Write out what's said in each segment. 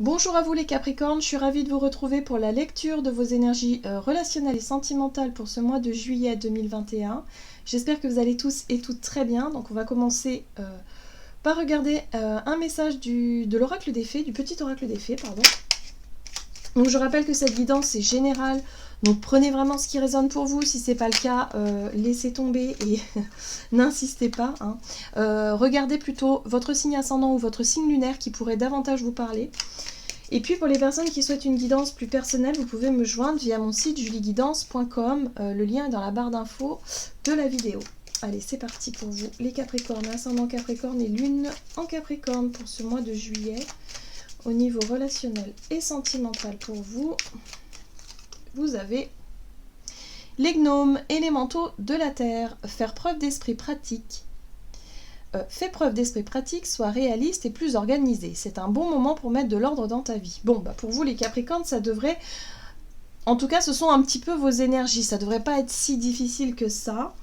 Bonjour à vous les Capricornes, je suis ravie de vous retrouver pour la lecture de vos énergies relationnelles et sentimentales pour ce mois de juillet 2021. J'espère que vous allez tous et toutes très bien. Donc on va commencer par regarder un message de l'oracle des fées, du petit oracle des fées, pardon. Donc je rappelle que cette guidance est générale, donc prenez vraiment ce qui résonne pour vous. Si ce n'est pas le cas, laissez tomber et n'insistez pas. Hein. Regardez plutôt votre signe ascendant ou votre signe lunaire qui pourrait davantage vous parler. Et puis pour les personnes qui souhaitent une guidance plus personnelle, vous pouvez me joindre via mon site julieguidance.com. Le lien est dans la barre d'infos de la vidéo. Allez, c'est parti pour vous les Capricornes, ascendant Capricorne et lune en Capricorne pour ce mois de juillet. Au niveau relationnel et sentimental pour vous, vous avez les gnomes, élémentaux de la terre, faire preuve d'esprit pratique. Fais preuve d'esprit pratique, sois réaliste et plus organisé. C'est un bon moment pour mettre de l'ordre dans ta vie. Bon, bah pour vous les Capricornes, ça devrait... En tout cas, ce sont un petit peu vos énergies. Ça devrait pas être si difficile que ça.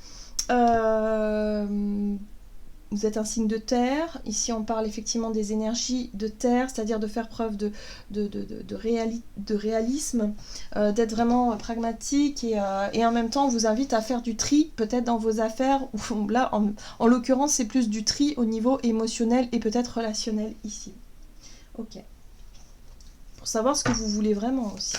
Vous êtes un signe de terre. Ici, on parle effectivement des énergies de terre, c'est-à-dire de faire preuve de réalisme, d'être vraiment pragmatique et en même temps, on vous invite à faire du tri, peut-être dans vos affaires. Où, là, en l'occurrence, c'est plus du tri au niveau émotionnel et peut-être relationnel ici. Ok. Pour savoir ce que vous voulez vraiment aussi.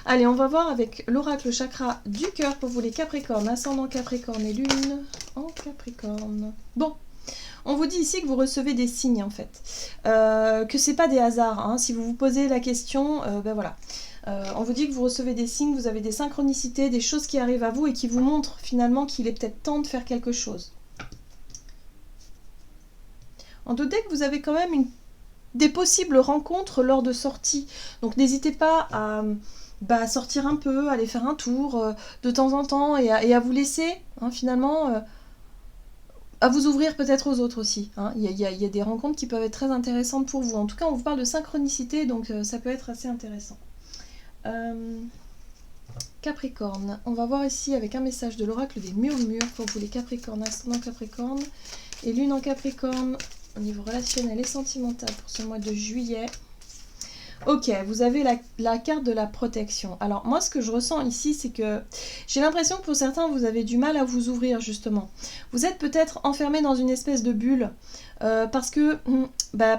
Allez, on va voir avec l'oracle chakra du cœur pour vous les Capricornes, ascendant Capricorne et lune en Capricorne. Bon. On vous dit ici que vous recevez des signes en fait, que c'est pas des hasards. Hein. Si vous vous posez la question, ben voilà. On vous dit que vous recevez des signes, vous avez des synchronicités, des choses qui arrivent à vous et qui vous montrent finalement qu'il est peut-être temps de faire quelque chose. En tout cas, que vous avez quand même des possibles rencontres lors de sorties. Donc n'hésitez pas à sortir un peu, aller faire un tour de temps en temps et à vous laisser finalement... à vous ouvrir peut-être aux autres aussi. Hein. Il y a des rencontres qui peuvent être très intéressantes pour vous. En tout cas, on vous parle de synchronicité, donc ça peut être assez intéressant. Capricorne. On va voir ici avec un message de l'oracle des murmures pour vous les Capricornes, ascendant Capricorne et lune en Capricorne au niveau relationnel et sentimental pour ce mois de juillet. Ok, vous avez la carte de la protection. Alors moi, ce que je ressens ici, c'est que j'ai l'impression que pour certains, vous avez du mal à vous ouvrir, justement. Vous êtes peut-être enfermé dans une espèce de bulle, parce que,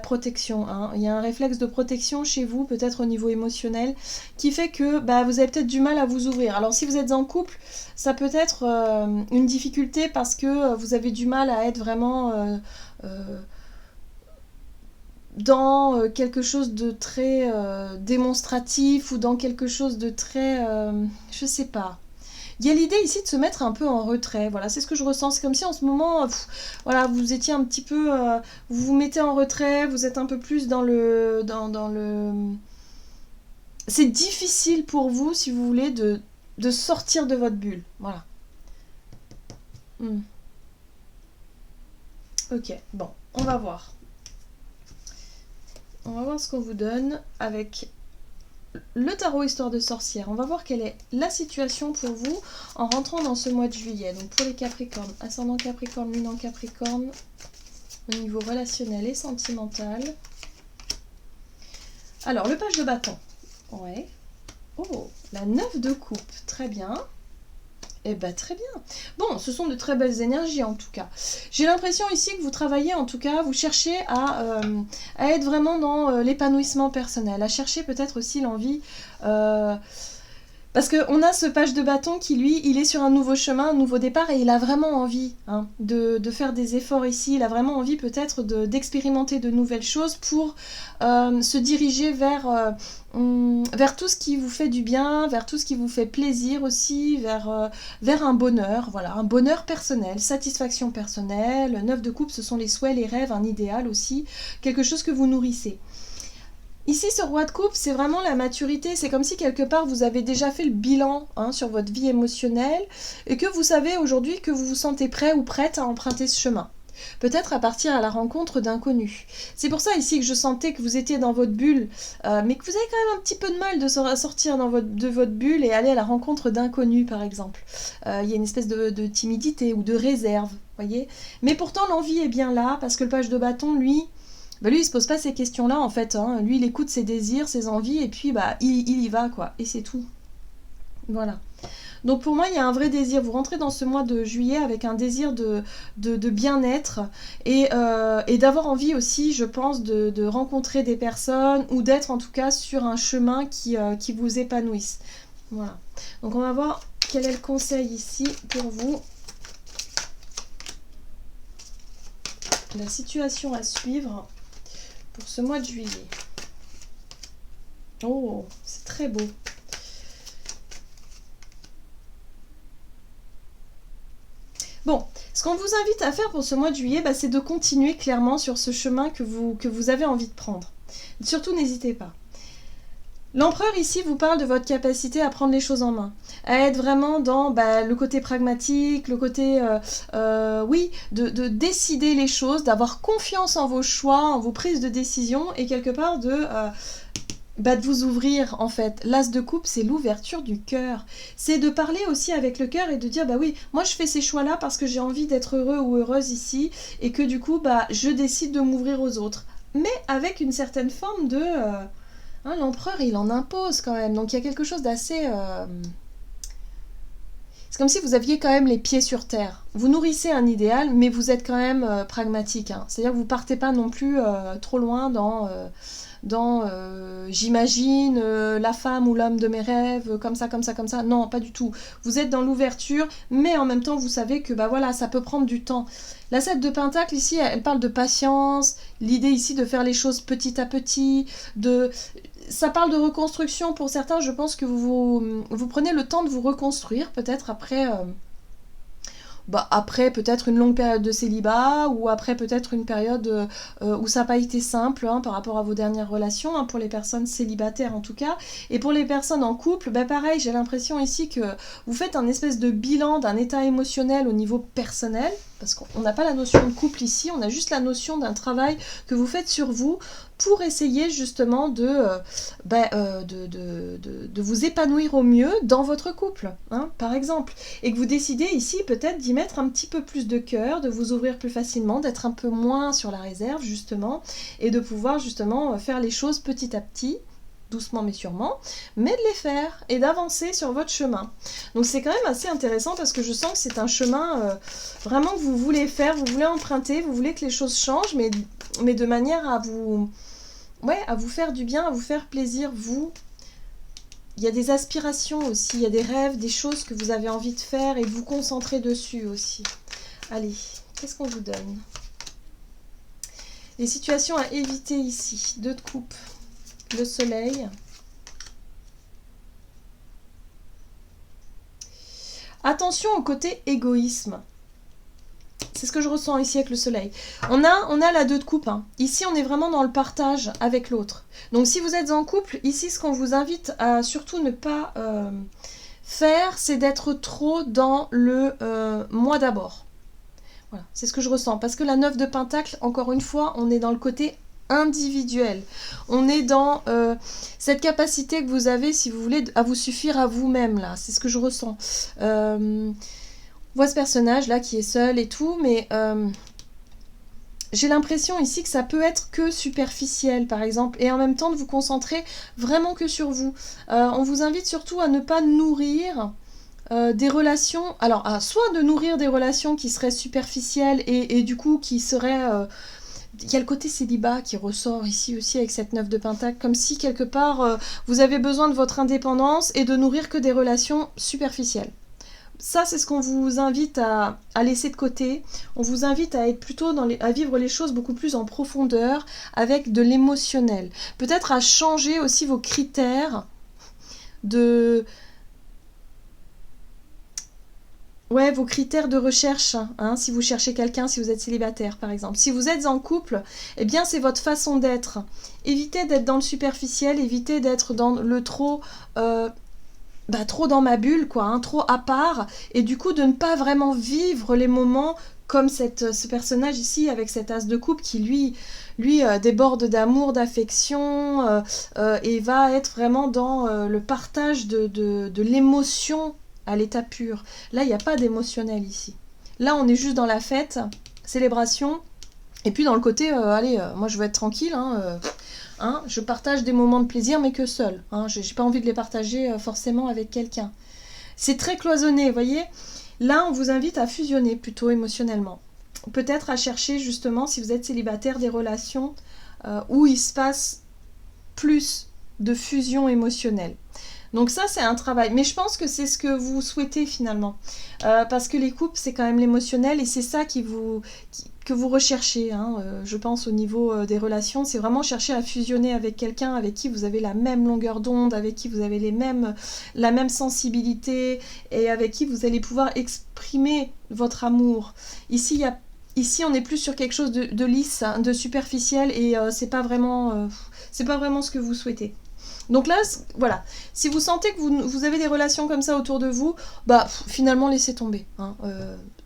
protection, hein, il y a un réflexe de protection chez vous, peut-être au niveau émotionnel, qui fait que vous avez peut-être du mal à vous ouvrir. Alors si vous êtes en couple, ça peut être une difficulté parce que vous avez du mal à être vraiment... dans quelque chose de très démonstratif ou dans quelque chose de très... je sais pas. Il y a l'idée ici de se mettre un peu en retrait. Voilà, c'est ce que je ressens. C'est comme si en ce moment, voilà, vous étiez un petit peu... vous vous mettez en retrait, vous êtes un peu plus dans le... dans le... C'est difficile pour vous, si vous voulez, de sortir de votre bulle. Voilà. Ok, bon, on va voir. On va voir ce qu'on vous donne avec le tarot Histoire de sorcière. On va voir quelle est la situation pour vous en rentrant dans ce mois de juillet. Donc pour les Capricornes, ascendant Capricorne, lune en Capricorne, au niveau relationnel et sentimental. Alors, le page de bâton. Ouais. Oh, la 9 de coupe. Très bien. Eh bien, très bien. Bon, ce sont de très belles énergies, en tout cas. J'ai l'impression ici que vous travaillez, en tout cas, vous cherchez à être vraiment dans l'épanouissement personnel, à chercher peut-être aussi l'envie... parce qu'on a ce page de bâton qui, lui, il est sur un nouveau chemin, un nouveau départ, et il a vraiment envie de faire des efforts ici. Il a vraiment envie peut-être d'expérimenter de nouvelles choses pour se diriger vers tout ce qui vous fait du bien, vers tout ce qui vous fait plaisir aussi, vers un bonheur, voilà, un bonheur personnel, satisfaction personnelle. 9 de coupe, ce sont les souhaits, les rêves, un idéal aussi, quelque chose que vous nourrissez. Ici, ce roi de coupe, c'est vraiment la maturité. C'est comme si quelque part, vous avez déjà fait le bilan sur votre vie émotionnelle et que vous savez aujourd'hui que vous vous sentez prêt ou prête à emprunter ce chemin. Peut-être à partir à la rencontre d'inconnus. C'est pour ça ici que je sentais que vous étiez dans votre bulle, mais que vous avez quand même un petit peu de mal de sortir de votre bulle et aller à la rencontre d'inconnus, par exemple. Il y a une espèce de timidité ou de réserve, voyez. Mais pourtant, l'envie est bien là, parce que le page de bâton, lui... bah lui il se pose pas ces questions-là en fait, hein. Lui il écoute ses désirs, ses envies et puis bah il y va quoi, et c'est tout. Voilà. Donc pour moi, il y a un vrai désir. Vous rentrez dans ce mois de juillet avec un désir de bien-être et d'avoir envie aussi, je pense, de rencontrer des personnes ou d'être en tout cas sur un chemin qui vous épanouisse. Voilà. Donc on va voir quel est le conseil ici pour vous. La situation à suivre pour ce mois de juillet. Oh, c'est très beau. Bon, ce qu'on vous invite à faire pour ce mois de juillet, bah, c'est de continuer clairement sur ce chemin que vous avez envie de prendre. Surtout, n'hésitez pas. L'empereur ici vous parle de votre capacité à prendre les choses en main, à être vraiment dans le côté pragmatique, le côté, oui, de décider les choses, d'avoir confiance en vos choix, en vos prises de décision et quelque part de vous ouvrir en fait. L'as de coupe, c'est l'ouverture du cœur. C'est de parler aussi avec le cœur et de dire, bah oui, moi je fais ces choix-là parce que j'ai envie d'être heureux ou heureuse ici et que du coup, je décide de m'ouvrir aux autres. Mais avec une certaine forme de... l'empereur, il en impose quand même. Donc il y a quelque chose d'assez... C'est comme si vous aviez quand même les pieds sur terre. Vous nourrissez un idéal, mais vous êtes quand même pragmatique. Hein. C'est-à-dire que vous partez pas non plus trop loin dans j'imagine la femme ou l'homme de mes rêves, comme ça, comme ça, comme ça. Non, pas du tout. Vous êtes dans l'ouverture, mais en même temps, vous savez que voilà, ça peut prendre du temps. La 7 de Pentacle, ici, elle parle de patience, l'idée ici de faire les choses petit à petit, ça parle de reconstruction pour certains. Je pense que vous prenez le temps de vous reconstruire, peut-être après peut-être une longue période de célibat ou après peut-être une période où ça n'a pas été simple par rapport à vos dernières relations, pour les personnes célibataires en tout cas. Et pour les personnes en couple, pareil, j'ai l'impression ici que vous faites un espèce de bilan d'un état émotionnel au niveau personnel, parce qu'on n'a pas la notion de couple ici, on a juste la notion d'un travail que vous faites sur vous pour essayer justement de vous épanouir au mieux dans votre couple, par exemple. Et que vous décidez ici peut-être d'y mettre un petit peu plus de cœur, de vous ouvrir plus facilement, d'être un peu moins sur la réserve justement, et de pouvoir justement faire les choses petit à petit, doucement mais sûrement, mais de les faire et d'avancer sur votre chemin. Donc c'est quand même assez intéressant parce que je sens que c'est un chemin vraiment que vous voulez faire, vous voulez emprunter, vous voulez que les choses changent, mais de manière à vous faire du bien, à vous faire plaisir, vous. Il y a des aspirations aussi, il y a des rêves, des choses que vous avez envie de faire et de vous concentrer dessus aussi. Allez, qu'est-ce qu'on vous donne? Les situations à éviter ici. 2 de coupe, le soleil. Attention au côté égoïsme. C'est ce que je ressens ici avec le soleil. On a la 2 de coupe. Ici, on est vraiment dans le partage avec l'autre. Donc, si vous êtes en couple, ici, ce qu'on vous invite à surtout ne pas faire, c'est d'être trop dans le moi d'abord. Voilà, c'est ce que je ressens. Parce que la 9 de Pentacle, encore une fois, on est dans le côté individuel. On est dans cette capacité que vous avez, si vous voulez, à vous suffire à vous-même, là. C'est ce que je ressens. On voit ce personnage là qui est seul et tout, mais j'ai l'impression ici que ça peut être que superficiel par exemple, et en même temps de vous concentrer vraiment que sur vous. On vous invite surtout à ne pas nourrir des relations, alors soit de nourrir des relations qui seraient superficielles et du coup qui seraient... il y a le côté célibat qui ressort ici aussi avec cette 9 de Pentacle, comme si quelque part vous avez besoin de votre indépendance et de nourrir que des relations superficielles. Ça, c'est ce qu'on vous invite à laisser de côté. On vous invite à être plutôt à vivre les choses beaucoup plus en profondeur, avec de l'émotionnel. Peut-être à changer aussi vos critères vos critères de recherche, si vous cherchez quelqu'un, si vous êtes célibataire par exemple. Si vous êtes en couple, eh bien c'est votre façon d'être. Évitez d'être dans le superficiel, évitez d'être dans le trop dans ma bulle, trop à part, et du coup de ne pas vraiment vivre les moments comme ce personnage ici avec cet as de coupe qui lui déborde d'amour, d'affection et va être vraiment dans le partage de l'émotion à l'état pur. Là, il n'y a pas d'émotionnel ici. Là, on est juste dans la fête, célébration, Et puis dans le côté, allez, moi je veux être tranquille, hein, je partage des moments de plaisir, mais que seul. Hein, j'ai pas envie de les partager forcément avec quelqu'un. C'est très cloisonné, vous voyez. Là, on vous invite à fusionner plutôt émotionnellement. Peut-être à chercher justement, si vous êtes célibataire, des relations où il se passe plus de fusion émotionnelle. Donc ça, c'est un travail. Mais je pense que c'est ce que vous souhaitez finalement. Parce que les couples, c'est quand même l'émotionnel et c'est ça que vous recherchez. Hein. Je pense au niveau des relations, c'est vraiment chercher à fusionner avec quelqu'un avec qui vous avez la même longueur d'onde, avec qui vous avez la même sensibilité et avec qui vous allez pouvoir exprimer votre amour. Ici, on est plus sur quelque chose de lisse, hein, de superficiel et c'est pas vraiment ce que vous souhaitez. Donc là, voilà, si vous sentez que vous avez des relations comme ça autour de vous, bah finalement laissez tomber. Hein,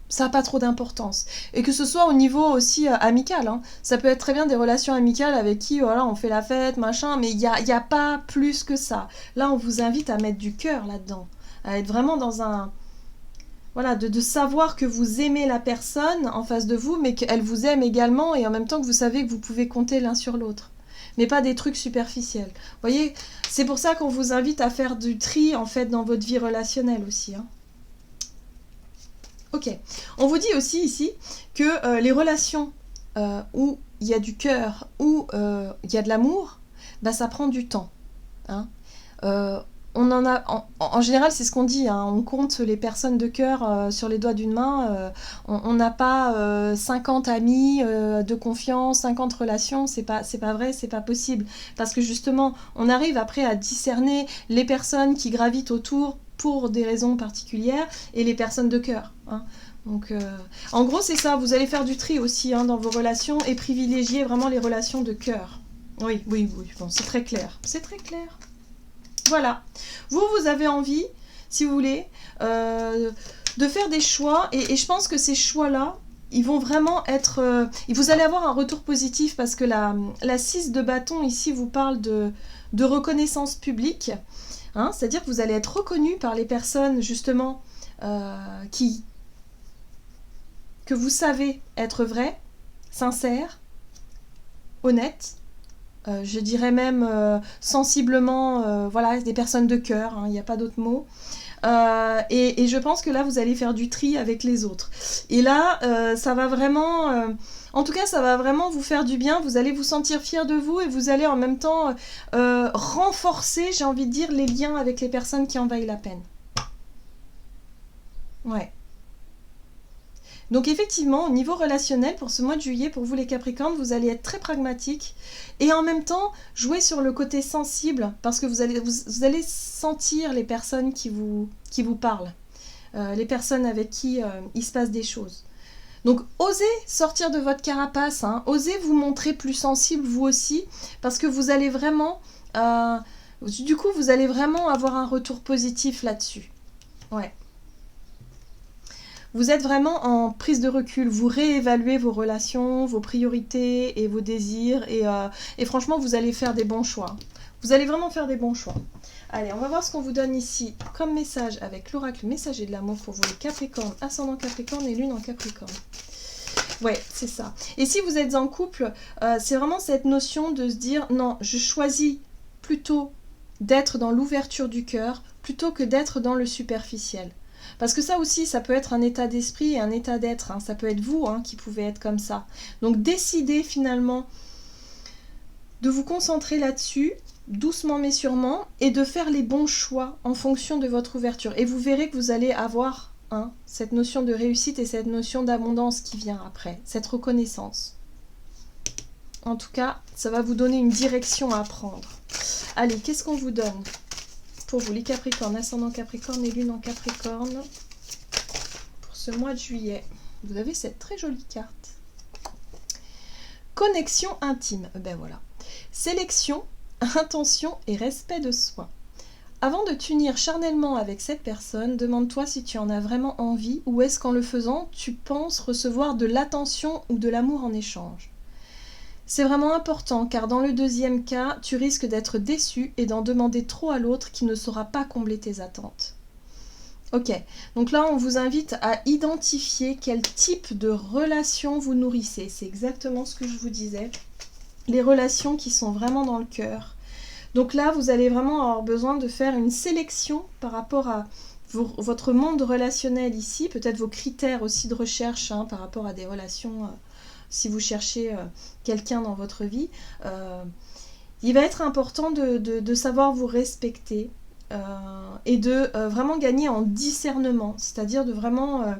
ça n'a pas trop d'importance. Et que ce soit au niveau aussi amical. Hein. Ça peut être très bien des relations amicales avec qui voilà, on fait la fête, machin, mais il n'y a pas plus que ça. Là, on vous invite à mettre du cœur là-dedans, à être vraiment dans un... Voilà, de savoir que vous aimez la personne en face de vous, mais qu'elle vous aime également, et en même temps que vous savez que vous pouvez compter l'un sur l'autre. Mais pas des trucs superficiels. Vous voyez, c'est pour ça qu'on vous invite à faire du tri, en fait, dans votre vie relationnelle aussi. Hein. Ok. On vous dit aussi ici que les relations où il y a du cœur, où il y a de l'amour, bah, ça prend du temps. Hein. On en a, en général, c'est ce qu'on dit, hein, on compte les personnes de cœur sur les doigts d'une main. On n'a pas 50 amis de confiance, 50 relations, c'est pas vrai, c'est pas possible. Parce que justement, on arrive après à discerner les personnes qui gravitent autour pour des raisons particulières et les personnes de cœur. Hein. Donc, en gros, c'est ça, vous allez faire du tri aussi hein, dans vos relations et privilégier vraiment les relations de cœur. Oui, bon, c'est très clair. C'est très clair. Voilà, vous avez envie, si vous voulez, de faire des choix et je pense que ces choix-là, ils vont vraiment être... vous allez avoir un retour positif parce que la 6 de bâton ici vous parle de reconnaissance publique, hein, c'est-à-dire que vous allez être reconnu par les personnes justement que vous savez être vraies, sincères, honnêtes. Je dirais même sensiblement, voilà, des personnes de cœur, il n'y a pas d'autre mot. Et je pense que là, vous allez faire du tri avec les autres. Et là, ça va vraiment... en tout cas, ça va vraiment vous faire du bien. Vous allez vous sentir fier de vous et vous allez en même temps renforcer, j'ai envie de dire, les liens avec les personnes qui en vaillent la peine. Ouais. Donc effectivement, au niveau relationnel, pour ce mois de juillet, pour vous les Capricornes, vous allez être très pragmatique et en même temps jouer sur le côté sensible parce que vous allez sentir les personnes qui vous parlent, les personnes avec qui il se passe des choses. Donc osez sortir de votre carapace, hein, osez vous montrer plus sensible vous aussi parce que vous allez vraiment, du coup, vous allez vraiment avoir un retour positif là-dessus. Ouais. Vous êtes vraiment en prise de recul, vous réévaluez vos relations, vos priorités et vos désirs et franchement vous allez faire des bons choix. Vous allez vraiment faire des bons choix. Allez, on va voir ce qu'on vous donne ici comme message avec l'oracle messager de l'amour pour vous les Capricornes, ascendant Capricorne et lune en Capricorne. Ouais, c'est ça. Et si vous êtes en couple, c'est vraiment cette notion de se dire non, je choisis plutôt d'être dans l'ouverture du cœur plutôt que d'être dans le superficiel. Parce que ça aussi, ça peut être un état d'esprit et un état d'être. Hein. Ça peut être vous qui pouvez être comme ça. Donc décidez finalement de vous concentrer là-dessus, doucement mais sûrement, et de faire les bons choix en fonction de votre ouverture. Et vous verrez que vous allez avoir cette notion de réussite et cette notion d'abondance qui vient après, cette reconnaissance. En tout cas, ça va vous donner une direction à prendre. Allez, qu'est-ce qu'on vous donne ? Pour vous les Capricornes, ascendant Capricorne et lune en Capricorne, pour ce mois de juillet, vous avez cette très jolie carte. Connexion intime, ben voilà. Sélection, intention et respect de soi. Avant de t'unir charnellement avec cette personne, demande-toi si tu en as vraiment envie ou est-ce qu'en le faisant, tu penses recevoir de l'attention ou de l'amour en échange. C'est vraiment important car dans le deuxième cas, tu risques d'être déçu et d'en demander trop à l'autre qui ne saura pas combler tes attentes. Ok, donc là on vous invite à identifier quel type de relation vous nourrissez. C'est exactement ce que je vous disais. Les relations qui sont vraiment dans le cœur. Donc là vous allez vraiment avoir besoin de faire une sélection par rapport à votre monde relationnel ici, peut-être vos critères aussi de recherche hein, par rapport à des relations, si vous cherchez quelqu'un dans votre vie. Il va être important de savoir vous respecter. Et de vraiment gagner en discernement, c'est-à-dire de vraiment...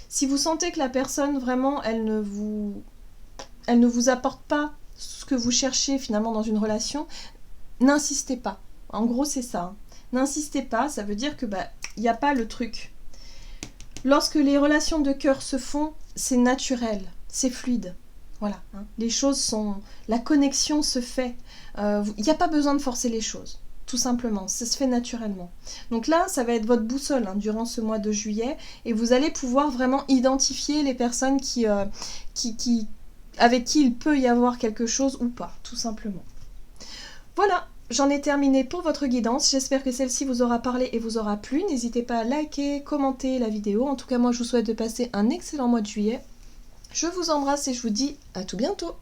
si vous sentez que la personne, vraiment, elle ne vous apporte pas ce que vous cherchez finalement dans une relation, n'insistez pas. En gros, c'est ça. Hein. N'insistez pas, ça veut dire que il n'y a pas le truc. Lorsque les relations de cœur se font, c'est naturel, c'est fluide. Voilà, hein. Les choses sont... La connexion se fait. Il n'y a pas besoin de forcer les choses, tout simplement. Ça se fait naturellement. Donc là, ça va être votre boussole hein, durant ce mois de juillet. Et vous allez pouvoir vraiment identifier les personnes avec qui il peut y avoir quelque chose ou pas, tout simplement. Voilà, j'en ai terminé pour votre guidance. J'espère que celle-ci vous aura parlé et vous aura plu. N'hésitez pas à liker, commenter la vidéo. En tout cas, moi, je vous souhaite de passer un excellent mois de juillet. Je vous embrasse et je vous dis à tout bientôt.